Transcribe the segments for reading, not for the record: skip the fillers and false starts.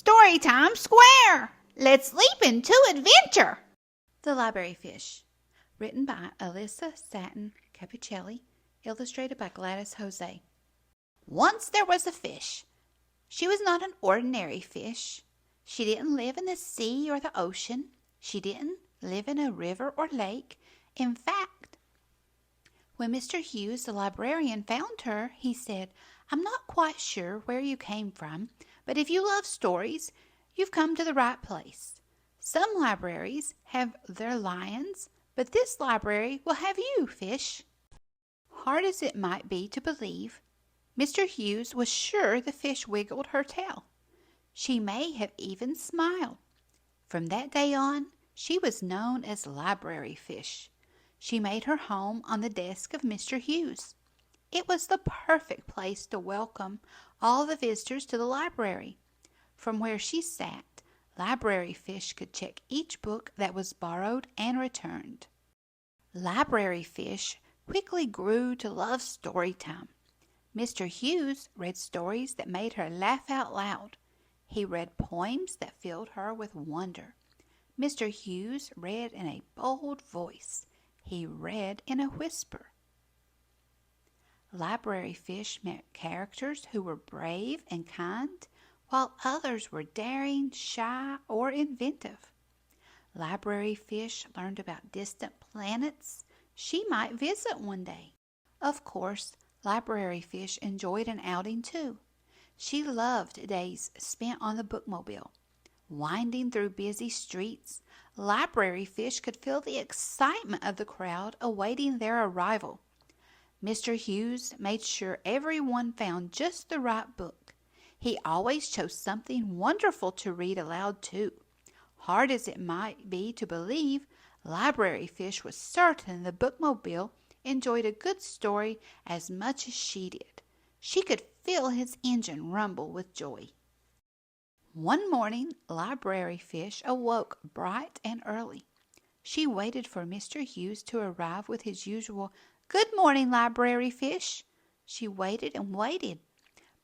Storytime square! Let's leap into adventure! The Library Fish. Written by Alyssa, Satin, Capucilli. Illustrated by Gladys, Jose. Once there was a fish. She was not an ordinary fish. She didn't live in the sea or the ocean. She didn't live in a river or lake. In fact, when Mr. Hughes, the librarian, found her, he said, "I'm not quite sure where you came from, but if you love stories, you've come to the right place. Some libraries have their lions, but this library will have you, fish." Hard as it might be to believe, Mr. Hughes was sure the fish wiggled her tail. She may have even smiled. From that day on, she was known as Library Fish. She made her home on the desk of Mr. Hughes. It was the perfect place to welcome all the visitors to the library. From where she sat, Library Fish could check each book that was borrowed and returned. Library Fish quickly grew to love story time. Mr. Hughes read stories that made her laugh out loud. He read poems that filled her with wonder. Mr. Hughes read in a bold voice. He read in a whisper. Library Fish met characters who were brave and kind, while others were daring, shy, or inventive. Library Fish learned about distant planets she might visit one day. Of course, Library Fish enjoyed an outing too. She loved days spent on the bookmobile. Winding through busy streets, Library Fish could feel the excitement of the crowd awaiting their arrival. Mr. Hughes made sure everyone found just the right book. He always chose something wonderful to read aloud too. Hard as it might be to believe, Library Fish was certain the bookmobile enjoyed a good story as much as she did. She could feel his engine rumble with joy. One morning, Library Fish awoke bright and early. She waited for Mr. Hughes to arrive with his usual, "Good morning, Library Fish." She waited and waited,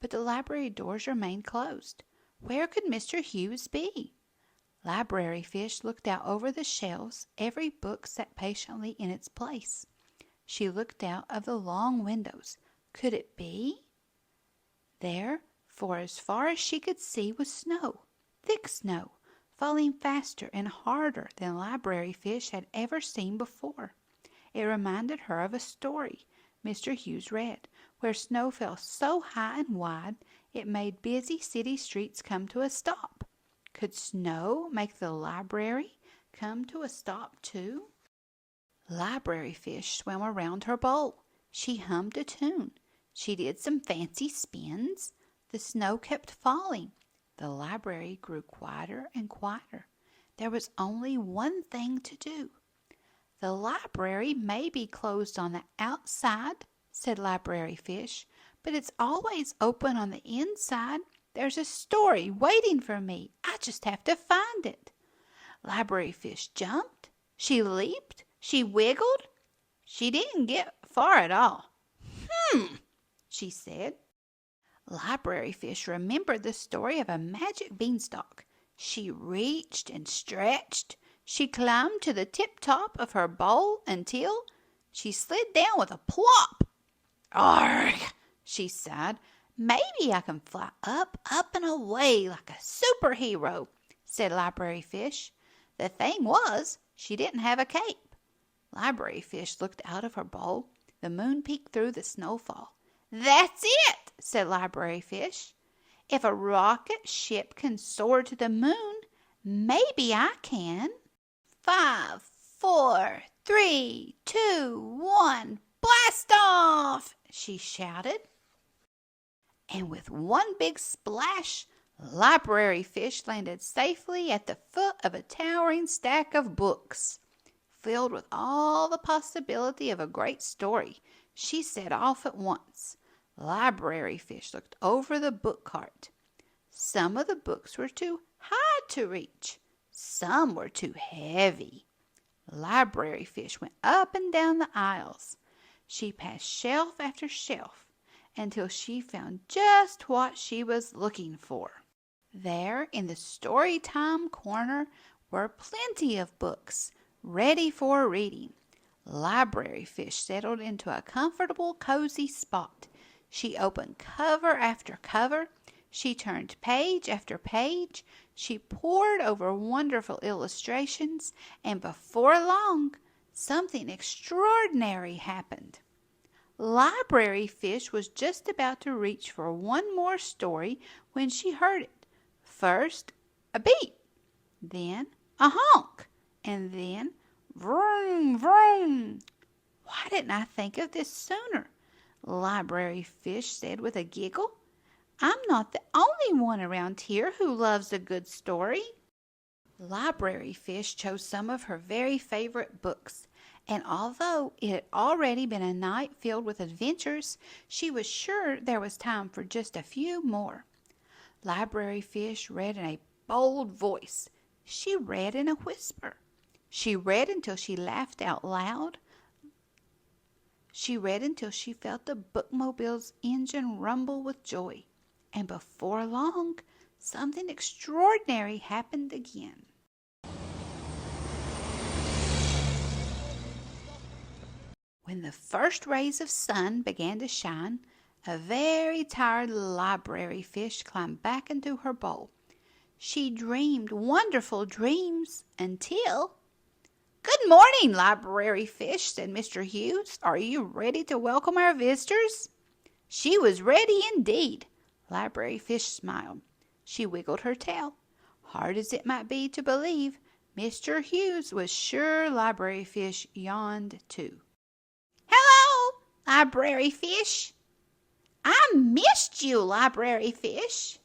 but the library doors remained closed. Where could Mr. Hughes be? Library Fish looked out over the shelves. Every book sat patiently in its place. She looked out of the long windows. Could it be? There, for as far as she could see, was snow, thick snow, falling faster and harder than Library Fish had ever seen before. It reminded her of a story Mr. Hughes read, where snow fell so high and wide it made busy city streets come to a stop. Could snow make the library come to a stop too? Library Fish swam around her bowl. She hummed a tune. She did some fancy spins. The snow kept falling. The library grew quieter and quieter. There was only one thing to do. "The library may be closed on the outside," said Library Fish, "but it's always open on the inside. There's a story waiting for me. I just have to find it." Library Fish jumped. She leaped. She wiggled. She didn't get far at all. She said. Library Fish remembered the story of a magic beanstalk. She reached and stretched. She climbed to the tip-top of her bowl until she slid down with a plop. "Argh!" she sighed. "Maybe I can fly up, up and away like a superhero," said Library Fish. The thing was, she didn't have a cape. Library Fish looked out of her bowl. The moon peeked through the snowfall. "That's it," said Library Fish. "If a rocket ship can soar to the moon, maybe I can." 5, 4, 3, 2, 1, blast off! She shouted. And with one big splash, Library Fish landed safely at the foot of a towering stack of books. Filled with all the possibility of a great story, she set off at once. Library Fish looked over the book cart. Some of the books were too high to reach. Some were too heavy. Library Fish went up and down the aisles. She passed shelf after shelf until she found just what she was looking for. There in the Storytime corner were plenty of books ready for reading. Library Fish settled into a comfortable, cozy spot. She opened cover after cover. She turned page after page. She pored over wonderful illustrations, and before long, something extraordinary happened. Library Fish was just about to reach for one more story when she heard it. First, a beep, then a honk, and then vroom, vroom. Why didn't I think of this sooner? Library Fish said with a giggle. I'm not the only one around here who loves a good story. Library Fish chose some of her very favorite books, and although it had already been a night filled with adventures, she was sure there was time for just a few more. Library Fish read in a bold voice. She read in a whisper. She read until she laughed out loud. She read until she felt the bookmobile's engine rumble with joy. And before long, something extraordinary happened again. When the first rays of sun began to shine, a very tired Library Fish climbed back into her bowl. She dreamed wonderful dreams until... "Good morning, Library Fish," said Mr. Hughes. "Are you ready to welcome our visitors?" She was ready indeed. Library Fish smiled. She wiggled her tail. Hard as it might be to believe, Mr. Hughes was sure Library Fish yawned too. "Hello, Library Fish." "I missed you, Library Fish."